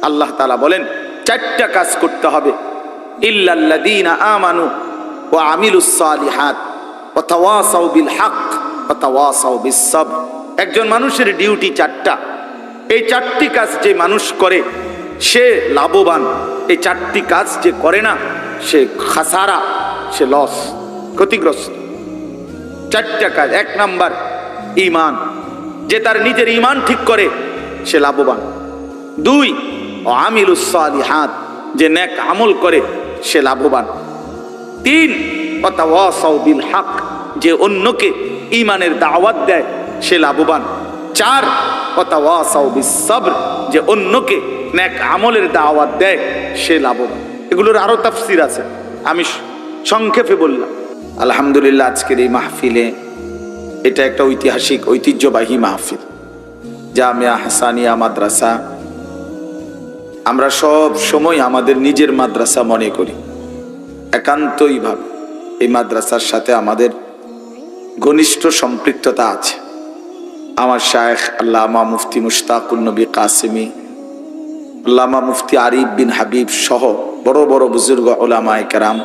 আল্লাহ তাআলা বলেন 4টা কাজ করতে হবে, ইল্লাল্লাযীনা আমানু ওয়া আমিলুস সালিহাত ওয়া তাওয়াসাউ বিল হক ওয়া তাওয়াসাউ বিস সাবর। একজন মানুষের ডিউটি 4টা। এই 4টি কাজ যে মানুষ করে সে লাভবান, এই 4টি কাজ যে করে না সে খাসারা, সে লস, ক্ষতিগ্রস্ত। 4টা কাজ। 1 নাম্বার ঈমান, যে তার নিজের ঈমান ঠিক করে সে লাভবান। 2 আমিলুস সালিহাত, যে নেক আমল করে সে লাভবান। 3 ওয়াতাওয়াসাউ বিল হক, যে অন্যকে ঈমানের দাওয়াত দেয় সে লাভবান। 4 ওয়াতাওয়াসাউ বিস সাবর, যে অন্যকে নেক আমলের দাওয়াত দেয় সে লাভবান। এগুলোর আরো তাফসীর আছে, আমি সংক্ষেপে বললাম। আলহামদুলিল্লাহ, আজকের এই মাহফিলে এটা একটা ঐতিহাসিক ঐতিহ্যবাহী মাহফিল, জামিয়া হাসানিয়া মাদ্রাসা। আমরা সব সময় আমাদের নিজের মাদ্রাসা মনে করি, একান্তই ভাবে এই মাদ্রাসার সাথে আমাদের ঘনিষ্ঠ সম্পৃক্ততা আছে। আমার শায়েখ আল্লামা মুফতি মুশতাকুন নবী কাসেমি, আল্লামা মুফতি আরিফ বিন হাবিব সহ বড় বড় বুজুর্গ উলামায়ে কেরাম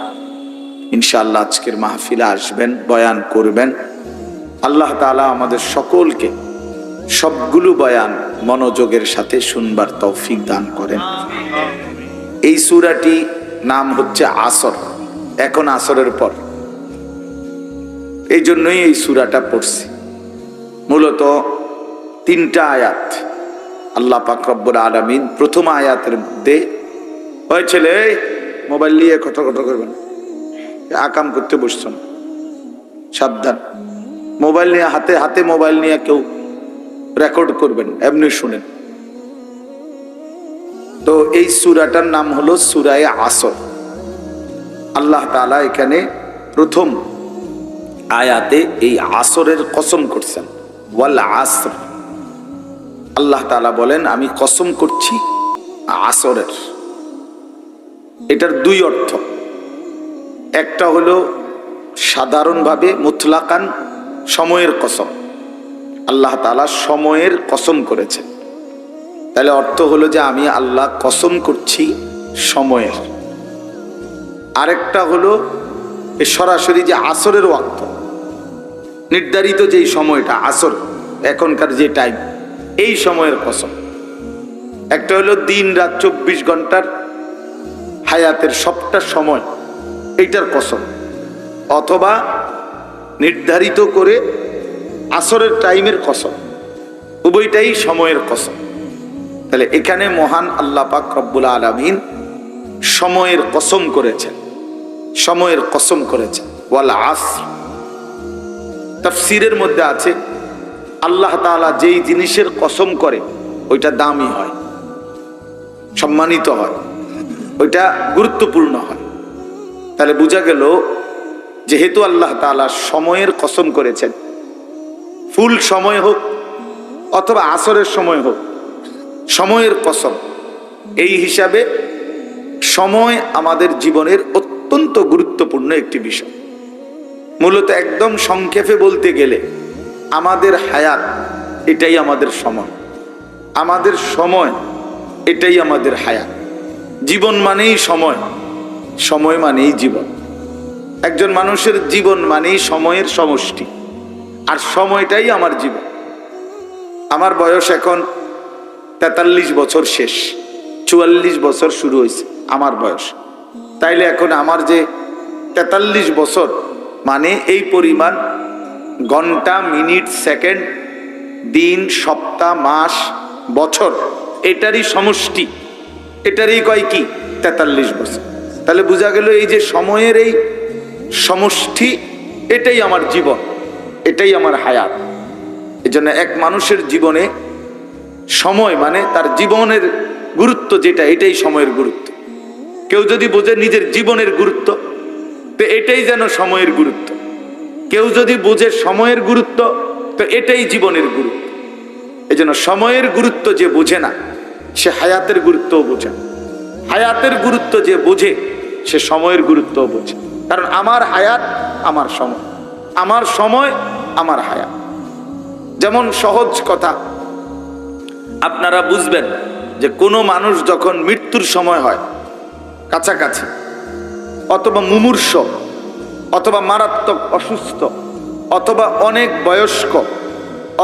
ইনশাআল্লাহ আজকের মাহফিলে আসবেন, বয়ান করবেন। আল্লাহ তাআলা আমাদের সকলকে সবগুলো বয়ান মনোযোগের সাথে শুনবার তৌফিক দান করেন। এই সূরাটি নাম হচ্ছে আসর, এখন আসরের পর, এই জন্যই এই সূরাটা পড়ছি। মূলত 3টা আয়াত। আল্লাহ পাক রব্বুল আলামিন প্রথম আয়াতের মধ্যে, ওই ছেলে মোবাইল নিয়ে কথা করবেন, আকাম করতে বসছেন, সাবধান। মোবাইল নিয়ে হাতে মোবাইল নিয়ে কেউ রেকর্ড করবেন, এমনি শুনেন। তো এই সূরাটার নাম হলো সূরায়ে আসর। আল্লাহ তাআলা এখানে প্রথম আয়াতে এই আসরের কসম করছেন, ওয়াল আসর। আল্লাহ তাআলা বলেন আমি কসম করছি আসরের। এটার 2 অর্থ। একটা হলো সাধারণভাবে মুতলাকান সময়ের কসম, আল্লাহ তাআলা সময়ের কসম করেছেন, তাহলে অর্থ হলো যে আমি আল্লাহ কসম করছি সময়ের। আরেকটা হলো সরাসরি যে আসরের ওয়াক্ত, নির্ধারিত যেই সময়টা আসর, এখনকার যে টাইম, এই সময়ের কসম। একটা হলো দিন রাত 24 ঘন্টার হায়াতের সবটা সময়, এইটার কসম। অথবা নির্ধারিত করে আসরের টাইমের কসম, উভয়টাই সময়ের কসম। তাহলে এখানে মহান আল্লাহ পাক রব্বুল আলামিন সময়ের কসম করেছেন, সময়ের কসম করেছেন। ওয়াল আসর। তাফসীরের মধ্যে আছে আল্লাহ তাআলা যেই জিনিসের কসম করে ওইটা দামি হয়, সম্মানিত হয়, ওইটা গুরুত্বপূর্ণ হয়। তাহলে বোঝা গেল যেহেতু আল্লাহ তাআলা সময়ের কসম করেছেন, ফুল সময় হোক অথবা আসরের সময় হোক, সময়ের কসম। এই হিসাবে সময় আমাদের জীবনের অত্যন্ত গুরুত্বপূর্ণ একটি বিষয়। মূলত একদম সংক্ষেপে বলতে গেলে আমাদের হায়াত এটাই আমাদের সময়, আমাদের সময় এটাই আমাদের হায়াত। জীবন মানেই সময়, সময় মানেই জীবন। একজন মানুষের জীবন মানেই সময়ের সমষ্টি, আর সময়টাই আমার জীবন। আমার বয়স এখন 43 বছর শেষ, 44 বছর শুরু হয়েছে আমার বয়স। তাইলে এখন আমার যে 43 বছর, মানে এই পরিমাণ ঘন্টা, মিনিট, সেকেন্ড, দিন, সপ্তাহ, মাস, বছর, এটারই সমষ্টি, এটারই কয় কি 43 বছর। তাহলে বোঝা গেল এই যে সময়ের এই সমষ্টি, এটাই আমার জীবন, এটাই আমার হায়াত। এই জন্য এক মানুষের জীবনে সময় মানে তার জীবনের গুরুত্ব যেটা, এটাই সময়ের গুরুত্ব। কেউ যদি বোঝে নিজের জীবনের গুরুত্ব, তো এটাই যেন সময়ের গুরুত্ব। কেউ যদি বোঝে সময়ের গুরুত্ব, তো এটাই জীবনের গুরুত্ব। এই জন্য সময়ের গুরুত্ব যে বোঝে না, সে হায়াতের গুরুত্বও বোঝে না। হায়াতের গুরুত্ব যে বোঝে, সে সময়ের গুরুত্বও বোঝে। কারণ আমার হায়াত আমার সময়, আমার সময় আমার হায়াত। যেমন সহজ কথা আপনারা বুঝবেন, যে কোনো মানুষ যখন মৃত্যুর সময় হয়, কাছাকাছি, অথবা মুমূর্ষ, অথবা মারাত্মক অসুস্থ, অথবা অনেক বয়স্ক,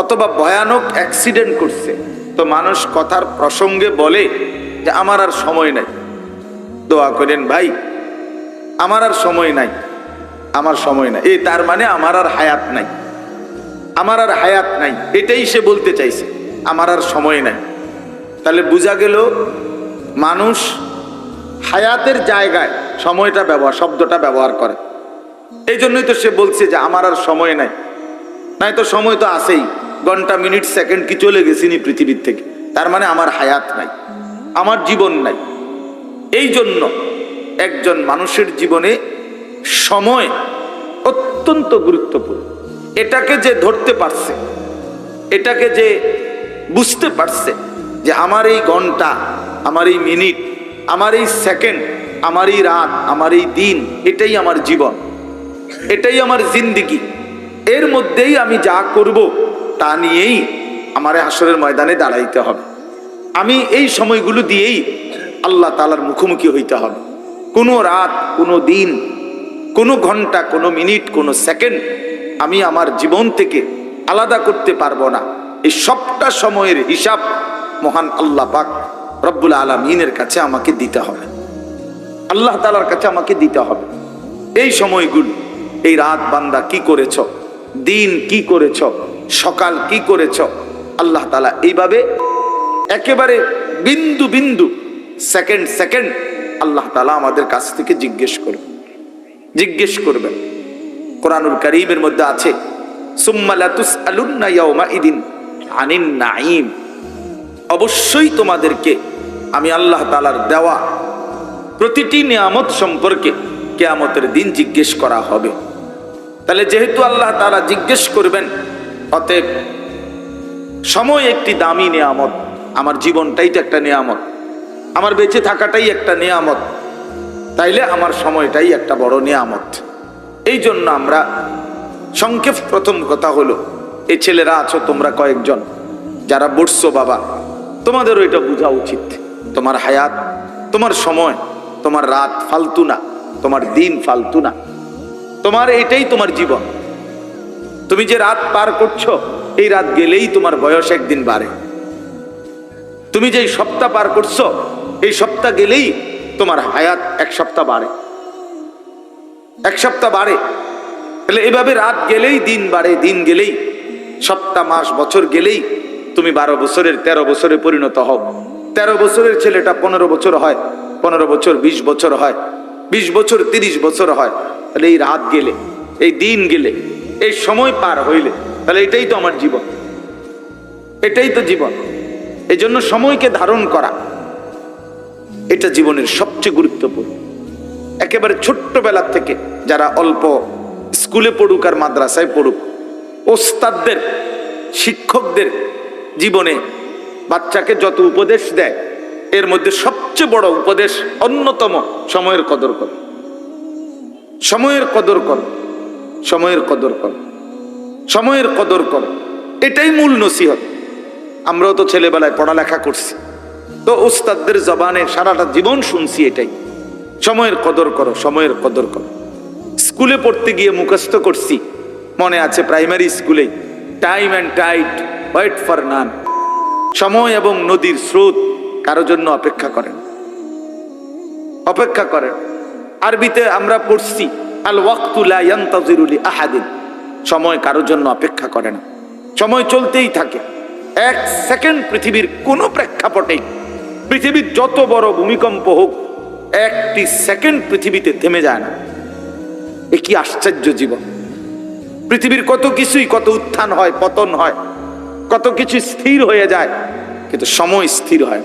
অথবা ভয়ানক অ্যাক্সিডেন্ট করছে, তো মানুষ কথার প্রসঙ্গে বলে যে আমার আর সময় নাই, দোয়া করেন ভাই আমার আর সময় নাই, আমার সময় নাই, এই তার মানে আমার আর হায়াত নাই, আমার আর হায়াত নাই, এটাই সে বলতে চাইছে, আমার আর সময় নাই। তাহলে বোঝা গেল মানুষ হায়াতের জায়গায় সময়টা শব্দটা ব্যবহার করে। এই জন্যই তো সে বলছে যে আমার আর সময় নাই, নাই তো সময় তো আছেই, ঘন্টা মিনিট সেকেন্ড কি চলে গেছিনি পৃথিবীর থেকে, তার মানে আমার হায়াত নাই, আমার জীবন নাই। এই জন্য একজন মানুষের জীবনে সময় অত্যন্ত গুরুত্বপূর্ণ। এটাকে যে ধরতে পারছে, এটাকে যে বুঝতে পারছে যে আমার এই ঘন্টা, আমার এই মিনিট, আমার এই সেকেন্ড, আমার এই রাত, আমার এই দিন, এটাই আমার জীবন, এটাই আমার জিন্দেগি, এর মধ্যেই আমি যা করব তা নিয়েই আমারে হাসরের ময়দানে দাঁড়াইতে হবে। আমি এই সময়গুলো দিয়েই আল্লাহ তাআলার মুখোমুখি হইতে হবে। কোনো রাত, কোনো দিন, কোনো ঘন্টা, কোনো মিনিট, কোনো সেকেন্ড আমি আমার জীবন থেকে আলাদা করতে পারবো না। এই সবটা সময়ের হিসাব মহান আল্লাহ পাক রব্বুল আলামিনের কাছে আমাকে দিতে হবে, আল্লাহ তাআলার কাছে আমাকে দিতে হবে। এই সময়গুলো, এই রাত বান্দা কি করেছ, দিন কি করেছ, সকাল কি করেছ, আল্লাহ তাআলা এইভাবে একেবারে বিন্দু বিন্দু, সেকেন্ড সেকেন্ড আল্লাহ তাআলা আমাদের কাছ থেকে জিজ্ঞেস করবেন। কোরআনুল কারীমের মধ্যে আছে সুম্মা লাতুসআলুন্না ইয়াওমাইদিন আনিন নাঈম, অবশ্যই তোমাদেরকে আমি আল্লাহ তাআলার দেওয়া প্রতিটি নিয়ামত সম্পর্কে কিয়ামতের দিন জিজ্ঞেস করা হবে। তাহলে যেহেতু আল্লাহ তাআলা জিজ্ঞেস করবেন, অতএব সময় একটি দামি নিয়ামত, আমার জীবনটাই তো একটা নিয়ামত, আমার বেঁচে থাকাটাই একটা নিয়ামত, তাইলে আমার সময়টাই একটা বড় নিয়ামত। এই জন্য আমরা সংক্ষেপ প্রথম কথা হলো, এই ছেলেরা আছো তোমরা কয়েকজন যারা বসছো, বাবা তোমাদেরও এটা বোঝা উচিত, তোমার হায়াত, তোমার সময়, তোমার রাত ফালতু না, তোমার দিন ফালতু না, তোমার এটাই তোমার জীবন। তুমি যে রাত পার করছো, এই রাত গেলেই তোমার বয়স একদিন বাড়ে। তুমি যে সপ্তাহ পার করছো, এই সপ্তাহ গেলেই তোমার হায়াত এক সপ্তাহ বাড়ে, এক সপ্তাহ বাড়ে। তাহলে এভাবে রাত গেলেই দিন বাড়ে, দিন গেলেই সপ্তাহ, মাস, বছর গেলেই তুমি 12 বছরের 13 বছরে পরিণত হও। 13 বছরের ছেলেটা 15 বছর হয়, 15 বছর 20 বছর হয়, 20 বছর 30 বছর হয়। তাহলে এই রাত গেলে, এই দিন গেলে, এই সময় পার হইলে, তাহলে এটাই তো আমার জীবন, এটাই তো জীবন। এই জন্য সময়কে ধারণ করা এটা জীবনের সবচেয়ে গুরুত্বপূর্ণ। একেবারে ছোট্টবেলা থেকে যারা অল্প স্কুলে পড়ুক আর মাদ্রাসায় পড়ুক, ওস্তাদদের, শিক্ষকদের জীবনে বাচ্চাকে যত উপদেশ দেয়, এর মধ্যে সবচেয়ে বড় উপদেশ অন্যতম সময়ের কদর কর, সময়ের কদর কর, সময়ের কদর কর, সময়ের কদর কর। এটাই মূল নসিহত। আমরাও তো ছেলেবেলায় পড়ালেখা করছি, তো ওস্তাদদের জবানে সারাটা জীবন শুনছি এটাই, সময়ের কদর করো, সময়ের কদর করো। স্কুলে পড়তে গিয়ে মুখস্থ করছি, মনে আছে প্রাইমারি স্কুলে, time and tide wait for none, সময় এবং নদীর স্রোত কারো জন্য অপেক্ষা করেন, অপেক্ষা করেন। আরবিতে আমরা পড়ছি আল ওয়াক্তু লা ইয়ানতাজিরু লি আহাদিন, সময় কারো জন্য অপেক্ষা করে না, সময় চলতেই থাকে। এক সেকেন্ড পৃথিবীর কোনো প্রেক্ষাপটে, পৃথিবীর যত বড় ভূমিকম্প হোক, একটি সেকেন্ড পৃথিবীতে থেমে যায় না। এ কি আশ্চর্য জীবন! পৃথিবীর কত কিছুই, কত উত্থান হয়, পতন হয়, কত কিছু স্থির হয়ে যায়, কিন্তু সময় স্থির হয়,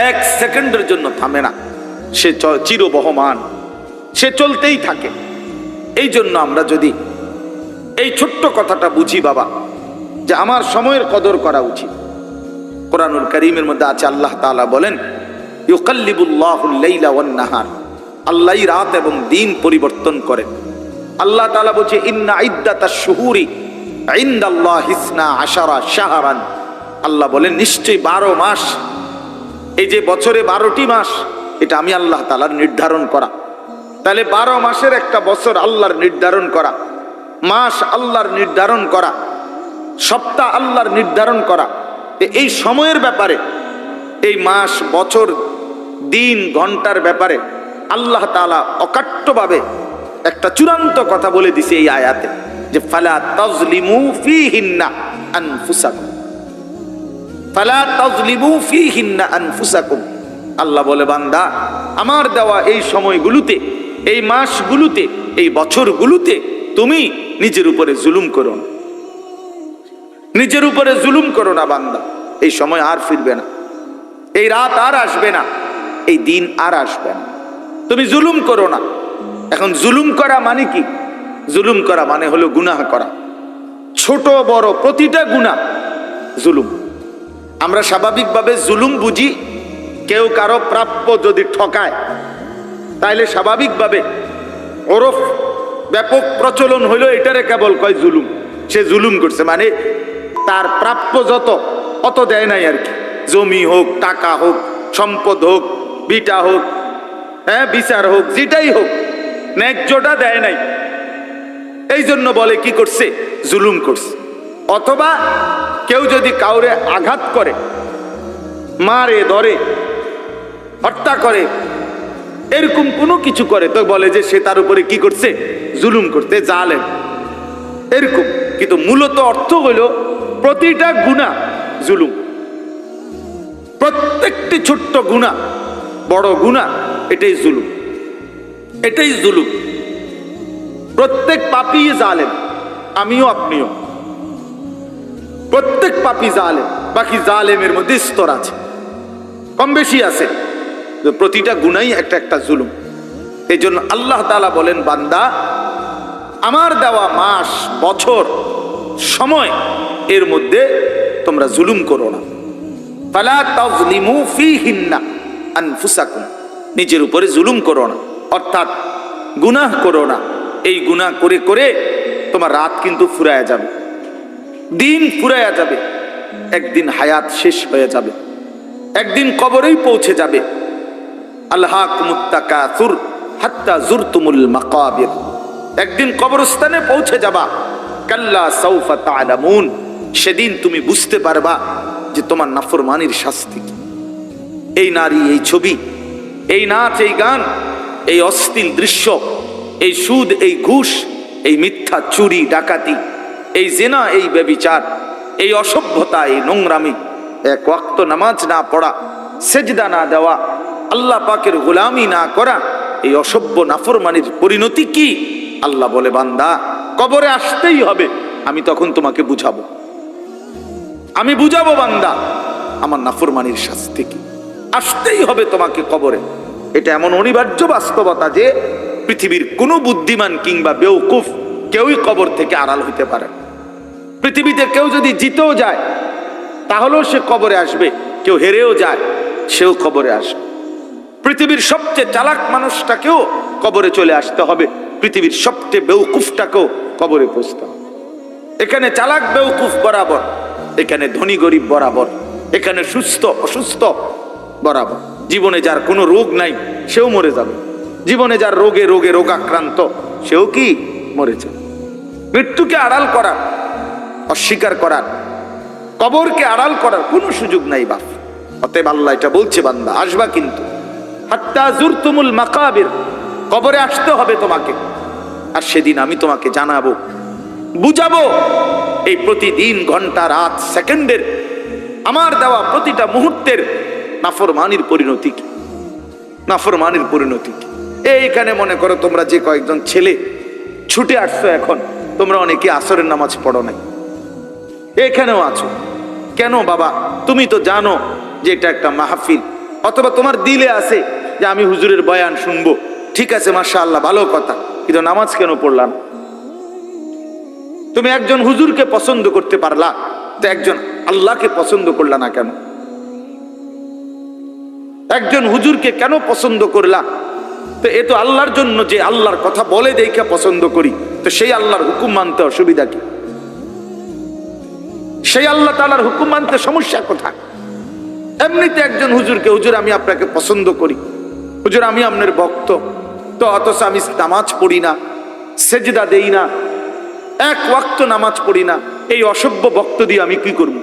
এক সেকেন্ডের জন্য থামে না, সে চিরবহমান, সে চলতেই থাকে। এই জন্য আমরা যদি এই ছোট্ট কথাটা বুঝি বাবা, যে আমার সময়ের কদর করা উচিত। কোরআনুল কারীমের মধ্যে আছে, আল্লাহ তাআলা বলেন ইউকাল্লিবুল্লাহুল লাইলা ওয়ান নাহার, আল্লাহই রাত এবং দিন পরিবর্তন করেন। আল্লাহ তাআলা বলছে ইন্না ইদ্দাতাশ শুহুরি ইনদাল্লাহি 12 শাহরান আল্লাহ বলেন নিশ্চয়ই 12 মাস, এই যে বছরে 12টি মাস, এটা আমি আল্লাহ তাআলার নির্ধারণ করা। তাহলে 12 মাসের একটা বছর আল্লাহর নির্ধারণ করা, মাস আল্লাহর নির্ধারণ করা, সপ্তাহ আল্লাহর নির্ধারণ করা। এই সময়ের ব্যাপারে, এই মাস, বছর, দিন, ঘন্টার ব্যাপারে আল্লাহ তাআলা অকাট্যভাবে একটা চূড়ান্ত কথা বলে দিছে এই আয়াতে, যে ফালা তাজলিমু ফীহিন্না আনফুসাকুম, ফালা তাজলিমু ফীহিন্না আনফুসাকুম। আল্লাহ বলে, বান্দা, আমার দেওয়া এই সময়গুলোতে, এই মাসগুলোতে, এই বছরগুলোতে তুমি নিজের উপরে জুলুম করো না, নিজের উপরে জুলুম করো না বান্দা। এই সময় আর ফিরবে না, এই রাত আর আসবে না, এই দিন আর আসবে না, তুমি জুলুম করো না। এখন জুলুম করা মানে কি? জুলুম করা মানে হলো গুনাহ করা, ছোট বড় প্রতিটা গুনাহ জুলুম। আমরা স্বাভাবিকভাবে জুলুম বুঝি, কেউ কারো প্রাপ্য যদি ঠকায়, তাইলে স্বাভাবিকভাবে ওরফ ব্যাপক প্রচলন হইলো এটারে কেবল কয় জুলুম। সে জুলুম করছে, মানে তার প্রাপ্য যত অত দেয় নাই আর কি। জমি হোক, টাকা হোক, সম্পদ হোক, বিটা হোক, বিচার হোক, যেটাই হোক, ন্যায্যটা দেয় নাই, এই জন্য বলে কি করছে? জুলুম করছে। অথবা কেউ যদি কাউরে আঘাত করে, মারে, ধরে, হত্যা করে, এরকম কোনো কিছু করে, তো বলে যে সে তার উপরে কি করছে? জুলুম করতে, জালেম, এরকম। কিন্তু মূলত অর্থ হইল প্রতিটা গুনাহ জুলুম, প্রত্যেকটি ছোট্ট গুনাহ, বড় গুনাহ, এটাই জুলুম, এটাই জুলুম। প্রত্যেক পাপী জালেম, আমিও আপনিও, প্রত্যেক পাপী জালেম। বাকি জালেমের মধ্যে স্তর আছে, কম বেশি আছে, প্রতিটা গুনাই একটা একটা জুলুম। এই জন্য আল্লাহ তাআলা বলেন, বান্দা, আমার দেওয়া মাস, বছর, সময়, এর মধ্যে তোমরা জুলুম করো না। ফালা তাজলিমু ফীহিন্না আনফুসাকুম, নিজের উপরে জুলুম করো না, অর্থাৎ গুনাহ করো না। এই গুনাহ করে করে তোমার রাত কিন্তু ফুরায়া যাবে, দিন ফুরায়া যাবে, একদিন হায়াত শেষ হয়ে যাবে, একদিন কবরেই পৌঁছে যাবে। আলহাকুমুত তাকাসুর হাত্তা জুরতুমুল মাকাবির, একদিন কবরস্থানে পৌঁছে যাবা। কাল্লা সাউফা তা'লামুন, সেদিন তুমি বুঝতে পারবা যে তোমার নাফরমানির শাস্তি কি। এই নারী, এই ছবি, এই নাচ, এই গান, এই অশ্লীল দৃশ্য, এই সুদ, এই ঘুষ, এই মিথ্যা, চুরি, ডাকাতি, এই জিনা, এই ব্যভিচার, এই অসভ্যতা, এই নোংরামি, এক ওয়াক্ত নামাজ না পড়া, সেজদা না দেওয়া, আল্লাহ পাকের গোলামি না করা, এই অসভ্য নাফরমানির পরিণতি কি? আল্লাহ বলে, বান্দা, কবরে আসতেই হবে, আমি তখন তোমাকে বুঝাবো, আমি বুঝাবো বান্দা আমার নাফরমানির শাস্তি কি। আসতেই হবে তোমাকে কবরে। এটা এমন অনিবার্য বাস্তবতা যে পৃথিবীর কোনো বুদ্ধিমান কিংবা বেওকুফ কেউই কবর থেকে আড়াল হইতে পারে। পৃথিবীতে কেউ যদি জিতেও যায় তাহলেও সে কবরে আসবে, কেউ হেরেও যায় সেও কবরে আসবে। পৃথিবীর সবচেয়ে চালাক মানুষটাকেও কবরে চলে আসতে হবে, পৃথিবীর সবচেয়ে বেওকুফটাকেও কবরে পৌঁছতে হবে। এখানে চালাক বেওকুফ বরাবর, এখানে ধনী গরিব বরাবর, এখানে সুস্থ অসুস্থ বরাবর। জীবনে যার কোনো রোগ নাই সেও মরে যাবে, জীবনে যার রোগে রোগে রোগাক্রান্ত সেও কি মরে যাবে। মৃত্যুকে আড়াল করার, অস্বীকার করার, কবরকে আড়াল করার কোনো সুযোগ নাই বাপ। অতএব আল্লাহ এটা বলছে, বান্দা আসবা কিন্তু, হাত্তা জুরতুমুল মাকাবির, কবরে আসতে হবে তোমাকে। আর সেদিন আমি তোমাকে জানাবো, বুঝাবো এই প্রতিদিন, ঘন্টা, রাত, সেকেন্ডের, আমার দেওয়া প্রতিটা মুহূর্তের নাফরমানির পরিণতি কি, নাফরমানির পরিণতি কি। এইখানে মনে করো তোমরা যে কয়েকজন ছেলে ছুটে আসছো, এখন তোমরা অনেকে আসরের নামাজ পড়ো নাই, এখানেও আছো কেন বাবা? তুমি তো জানো যে এটা একটা মাহফিল, অথবা তোমার দিলে আছে যে আমি হুজুরের বয়ান শুনবো, ঠিক আছে মাশাআল্লাহ, ভালো কথা, কিন্তু নামাজ কেন পড়লা না? তুমি একজন হুজুরকে পছন্দ করতে পারলা, তো একজন আল্লাহকে পছন্দ করলা না কেন? একজন হুজুরকে কেন পছন্দ করলা? তো এ তো আল্লাহর জন্য, যে আল্লাহর কথা বলে দেখে পছন্দ করি, তো সেই আল্লাহর হুকুম মানতে অসুবিধা কি? সেই আল্লাহ তাআলার হুকুম মানতে সমস্যা কোথায়? এমনিতে একজন হুজুরকে, হুজুর আমি আপনাকে পছন্দ করি, হুজুর আমি আপনার ভক্ত, তো অথচ আমি নামাজ পড়ি না, সেজদা দেই না, এক ওয়াক্ত নামাজ পড়ি না, এই অসভ্য ভক্ত দিয়ে আমি কি করব?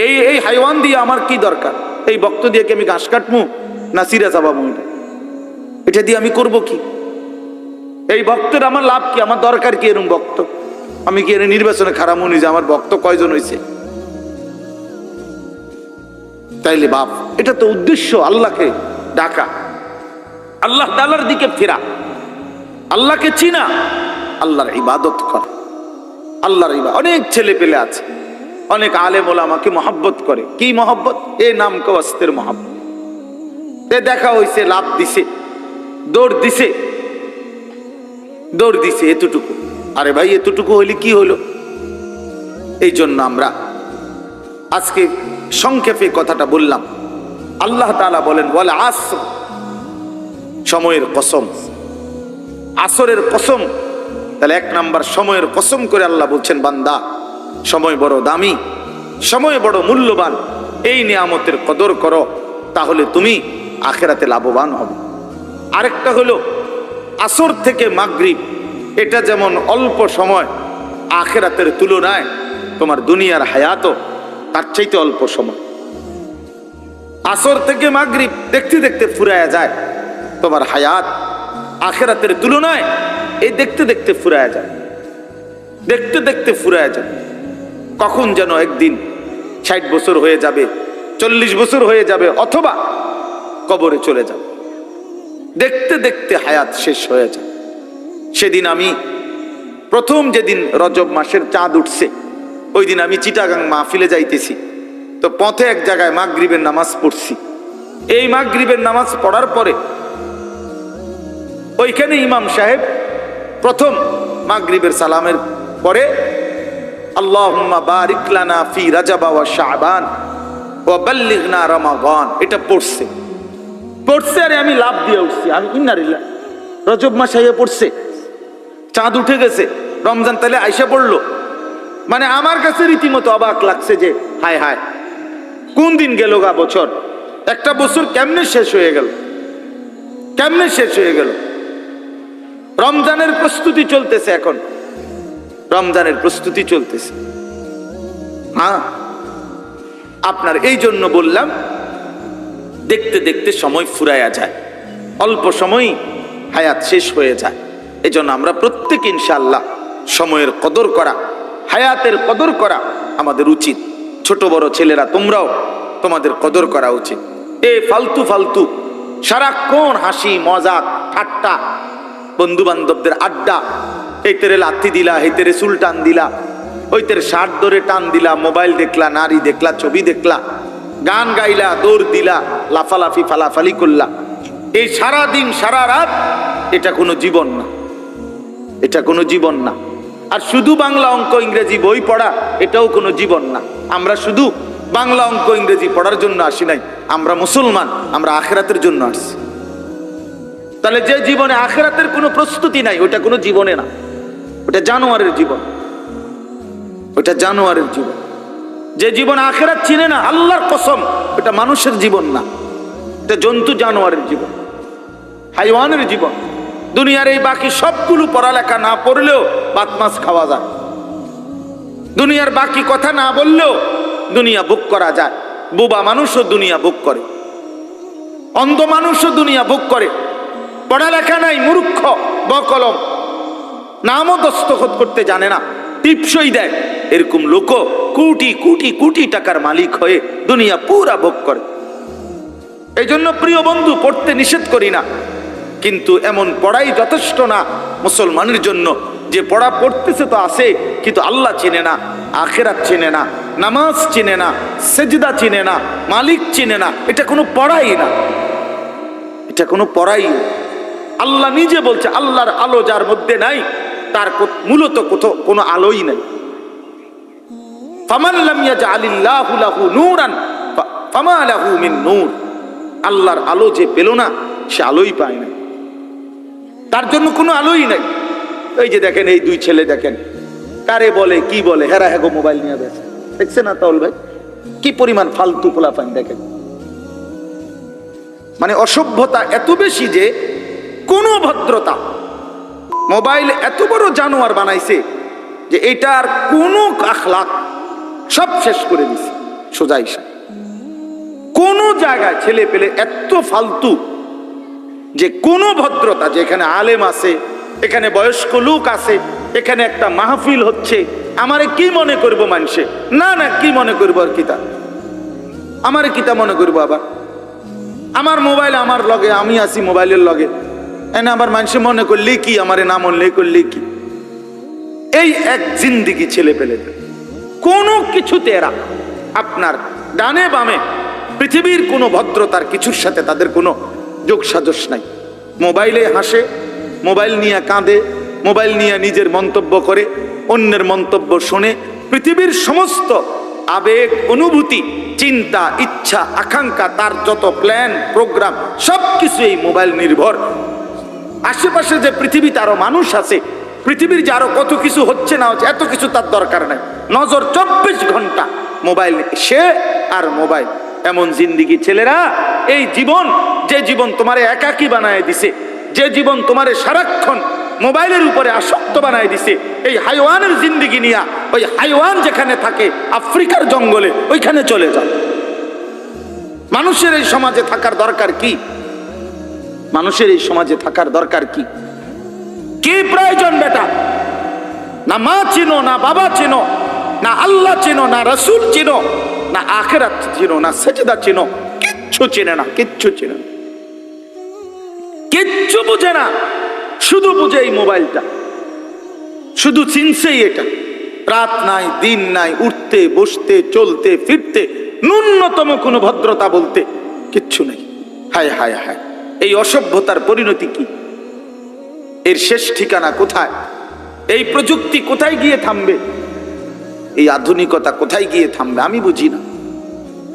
এই হাইওয়ান দিয়ে আমার কি দরকার? এই ভক্ত দিয়ে কি আমি ঘাস কাটবো না সিরা চাবাবো? এটা দিয়ে আমি করব কি? এই ভক্তের আমার লাভ কি? আমার দরকার কি এরকম ভক্ত? আমি কি এর নির্বাচনে খারাপ মনে যে আমার ভক্ত কয়জন হয়েছে? তাইলে বাপ, এটা তো উদ্দেশ্য আল্লাহকে ডাকা, আল্লাহ তাআলার দিকে ফেরা, আল্লাহকে চিনা, আল্লাহর ইবাদত করা। আল্লাহর ইবাদত। অনেক ছেলে পেলে আছে, অনেক আলেম ওলামাকে মহব্বত করে। কি মহব্বত? এ নাম কে ওয়াস্তের মহব্বত। এ দেখা হইছে, লাভ দিছে, দৌড় দিছে এতটুকু। আরে ভাই, এতটুকু হইলে কি হলো? এই জন্য আমরা আজকে সংক্ষেপে কথাটা বললাম। আল্লাহ তাআলা বলেন ওয়াল আসর, সময়ের কসম, আসরের কসম। তাহলে এক নাম্বার সময়ের কসম করে আল্লাহ বলছেন, বান্দা সময় বড় দামি, সময় বড় মূল্যবান, এই নিয়ামতের কদর করো, তাহলে তুমি আখিরাতে লাভবান হবে। আরেকটা হলো আসর থেকে মাগরিব, এটা যেমন অল্প সময়, আখিরাতের তুলনায় তোমার দুনিয়ার হায়াতও তার চাইতে অল্প সময়। আসর থেকে মাগরিব দেখতে দেখতে ফুরায়া যায় তোমার হায়াত, আখিরাতের তুলনায় এই দেখতে দেখতে ফুরায়া যায়, দেখতে দেখতে ফুরায়া যায়। কখন যেন একদিন 60 বছর হয়ে যাবে, 40 বছর হয়ে যাবে, অথবা কবরে চলে যাবে। দেখতে দেখতে হায়াত শেষ হয়ে যায়। সেদিন আমি প্রথম যেদিন রজব মাসের চাঁদ উঠছে, ওই দিন আমি চিটাগাং মাহফিলে যাইতেছি, তো পথে এক জায়গায় মাগরিবের নামাজ পড়ছি। এই মাগরিবের নামাজ পড়ার পরে ওইখানে ইমাম সাহেব প্রথম মাগরিবের সালামের পরে আল্লাহুম্মা বারিক লানা ফি রাজাব ওয়া শাবান ওয়া বাল্লিগনা রমাদান, এটা পড়ছে। আর আমি লাভ দিয়ে উঠছি, আমি ইন্নারিল্লাহ, রজব মাস আইয়া পড়ছে, চাঁদ উঠে গেছে, রমজান তাহলে আইসা পড়লো। মানে আমার কাছে রীতিমতো অবাক লাগছে যে হায় হায়, কোন দিন গেল গা বছর, একটা বছর কেমনে শেষ হয়ে গেল, কেমনে শেষ হয়ে গেল। রমজানের প্রস্তুতি চলতেছে, এখন রমজানের প্রস্তুতি চলতেছে। হ্যাঁ, আপনার এই জন্য বললাম, দেখতে দেখতে সময় ফুরায়া যায়, অল্প সময় হায়াত শেষ হয়ে যায়। এই জন্য আমরা প্রত্যেক ইনশাআল্লাহ সময়ের কদর করা, হায়াতের কদর করা আমাদের উচিত। ছোট বড় ছেলেরা তোমরাও তোমাদের কদর করা উচিত। ফালতু ফালতু সারাক্ষণ হাসি মজাক ঠাট্টা, বন্ধু বান্ধবদের আড্ডা, এই তেরে লাথি দিলা, এই তেরে চুল টান দিলা, ওই তেরে শার্ট ধরে টান দিলা, মোবাইল দেখলা, নারী দেখলা, ছবি দেখলা, গান গাইলা, দৌড় দিলা, লাফালাফি ফালাফালি করলা, এই সারা দিন সারা রাত, এটা কোনো জীবন না, এটা কোনো জীবন না। আর শুধু বাংলা অঙ্ক ইংরেজি বই পড়া, এটাও কোনো জীবন না। আমরা শুধু বাংলা অঙ্ক ইংরেজি পড়ার জন্য আসি নাই, আমরা মুসলমান, আমরা আখিরাতের জন্য আসছি। তাহলে যে জীবনে আখিরাতের কোনো প্রস্তুতি নাই, ওটা কোনো জীবনে না, ওটা জানোয়ারের জীবন, ওটা জানোয়ারের জীবন। যে জীবন আখিরাত চিনে না, আল্লাহর কসম, ওটা মানুষের জীবন না, এটা জন্তু জানোয়ারের জীবন, হাইওয়ানের জীবন। দুনিয়ার এই বাকি সবগুলো পড়ালেখা না পড়লেও ভাত মাছ খাওয়া যায়, দুনিয়ার বাকি কথা না বললেও দুনিয়া ভোগ করা যায়। বোবা মানুষও দুনিয়া ভোগ করে, অন্ধ মানুষও দুনিয়া ভোগ করে। পড়ালেখা নাই, মূর্খ, বকলম, নামও দস্তখত করতে জানে না, টিপসই দেয়, এরকম লোক কোটি কোটি কোটি টাকার মালিক হয়ে দুনিয়া পুরা ভোগ করে। এই জন্য প্রিয় বন্ধু, পড়তে নিষেধ করি না, কিন্তু এমন পড়াই যথেষ্ট না মুসলমানের জন্য যে পড়া পড়তেছে তো আছে, কিন্তু আল্লাহ চিনে না, আখিরাত চিনে না, নামাজ চিনে না, সেজদা চিনে না, মালিক চিনে না। এটা কোনো পড়াই না, এটা কোনো পড়াই না। আল্লাহ নিজে বলছে, আল্লাহর আলো যার মধ্যে নাই তার মূলত কোনো আলোই নাই। ফামান লাম ইয়াজআলিল্লাহু লাহু নূরান ফামা লাহু মিন নূর। আল্লাহর আলো যে পেল না, সে আলোই পায় না, তার জন্য কোনো আলোই নাই। এই যে দেখেন, এই দুই ছেলে দেখেন, কারে বলে কি বলে, হেরা হেগো মোবাইল নিয়ে বেছে। দেখছে না তাউল ভাই কি পরিমাণ ফালতু পোলাপান দেখেন। মানে অসভ্যতা এত বেশি যে কোনো ভদ্রতা, মোবাইল এত বড় জানোয়ার বানাইছে যে এটার কোনো আখলাক সব শেষ করে দিছে। সোজা হিসাব কোন জায়গায় ছেলে পেলে এত ফালতু যে কোনো ভদ্রতা, যে এখানে আলেম আছে, এখানে বয়স্ক লোক আছে, এখানে একটা মাহফিল হচ্ছে, আমারে কি মনে করবো মানুষে? না না, কি মনে করবো আর কিতা, আমারে কিতা মনে করবো? আবার আমার মোবাইল আমার লগে, আমি আছি মোবাইলের লগে, এনে আবার মানুষে মনে করলে কি, আমারে না মনে করলে কি? এই এক জিন্দিগি ছেলে পেলে কোনো কিছুতে এরা আপনার ডানে বামে পৃথিবীর কোনো ভদ্রতার কিছুর সাথে তাদের কোনো যোগ সাজস নাই। মোবাইলে হাসে, মোবাইল নিয়ে কাঁদে, মোবাইল নিয়ে নিজের মন্তব্য করে, অন্যের মন্তব্য শোনে। পৃথিবীর সমস্ত আবেগ, অনুভূতি, চিন্তা, ইচ্ছা, আকাঙ্ক্ষা, তার যত প্ল্যান প্রোগ্রাম সবকিছু এই মোবাইল নির্ভর। আশেপাশে যে পৃথিবীতে আরো মানুষ আছে, পৃথিবীর যে আরো কত কিছু হচ্ছে না হচ্ছে, এত কিছু তার দরকার নাই। নজর 24 ঘন্টা মোবাইল, সে আর মোবাইল। এমন জিন্দিগি ছেলেরা, এই জীবন, যে জীবন তোমারে একাকী বানায় দিছে, যে জীবন তোমারে সারাক্ষণ মোবাইলের উপরে আসক্ত বানায় দিছে, এই হাইওয়ানের জিন্দিগি নিয়া ওই হাইওয়ান যেখানে থাকে আফ্রিকার জঙ্গলে, ওইখানে চলে যাও। মানুষের এই সমাজে থাকার দরকার কি? মানুষের এই সমাজে থাকার দরকার কি? কি প্রয়োজন বেটা? না মা চিনো, না বাবা চিনো, না আল্লাহ চিনো, না রসুল চিনো, না আখিরাত চিনো, না সেজদা চিনো, কিচ্ছু চিনে না, কিচ্ছু চিনে না, কিচ্ছু বুঝে না। শুধু বুঝে এই মোবাইলটা, শুধু চিনছেই এটা। রাত নাই, দিন নাই, উঠতে বসতে চলতে ফিরতে ন্যূনতম কোনো ভদ্রতা বলতে কিচ্ছু নেই। হায় হায় হায়, এই অসভ্যতার পরিণতি কি? এর শেষ ঠিকানা কোথায়? এই প্রযুক্তি কোথায় গিয়ে থামবে? এই আধুনিকতা কোথায় গিয়ে থামবে? আমি বুঝি না।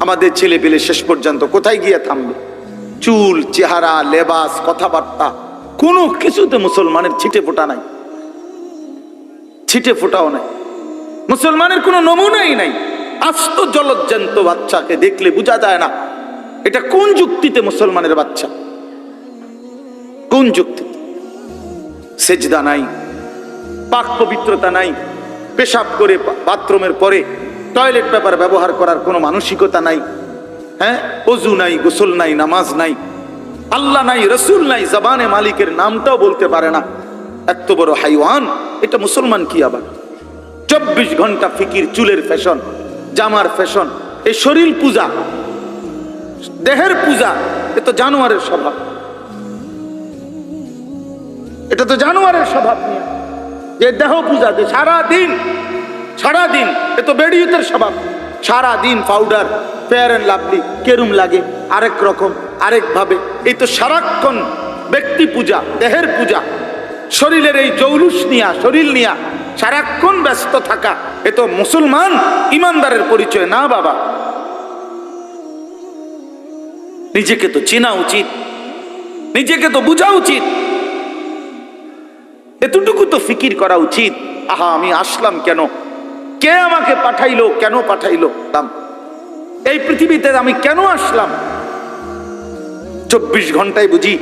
আমাদের ছেলে পেলে শেষ পর্যন্ত কোথায় গিয়ে থামবে? চুল, চেহারা, লেবাস, কথাবার্তা, কোনো কিছুতে মুসলমানের ছিটে ফোটা নাই, ছিটে ফোটাও নাই। মুসলমানের কোনো নমুনাই নাই। আস্ত জলজ্জান্ত বাচ্চাকে দেখলে বোঝা যায় না এটা কোন যুক্তিতে মুসলমানের বাচ্চা, কোন যুক্তিতে? সেজদা নাই, পাক পবিত্রতা নাই, পেশাব করে বাথরুমের পরে টয়লেট পেপার ব্যবহার করার কোনো মানসিকতা নাই। হ্যাঁ, ওযু নাই, গোসল নাই, নামাজ নাই, আল্লাহ নাই, রসুল নাই, জবানে মালিকের নামটাও বলতে পারে না। এত বড় হাইওয়ান, এটা মুসলমান কি আবার? 24 ঘন্টা ফিকির, চুলের ফ্যাশন, জামার ফ্যাশন, এই শরীর পূজা, দেহের পূজা, এ তো জানোয়ারের স্বভাব। এটা তো জানোয়ারের স্বভাব নিয়ে যে দেহ পূজা, যে সারাদিন সারাদিন, এ তো বেড়িয়তের স্বভাব। সারাদিন পাউডার, ফেয়ার অ্যান্ড লাভলি, কেরুম লাগে আরেক রকম, আরেক ভাবে। এই তো সারাক্ষণ ব্যক্তি পূজা, দেহের পূজা, শরীরের এই জৌলুস নিয়া, শরীর নিয়া সারাক্ষণ ব্যস্ত থাকা। এ তো মুসলমান ইমানদারের পরিচয় না বাবা। নিজেকে তো চেনা উচিত, নিজেকে তো বোঝা উচিত, এতটুকু তো ফিকির করা উচিত। আহা, আমি আসলাম কেন? কে আমাকে পাঠাইলো? কেন পাঠাইলো? এই পৃথিবীতে আমি কেন আসলাম? 24 ঘন্টায় বুঝি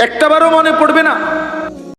একটাবারও মনে পড়বে না